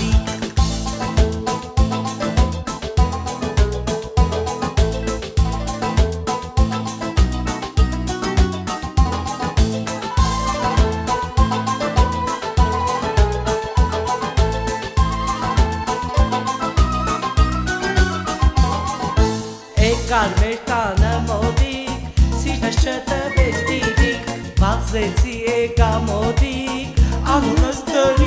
տատիկ Եկար մեր տանը մոտիկ, սիրտս չտվեց տիրիկ, վազեցի եկա մոտիկ, անունս տրի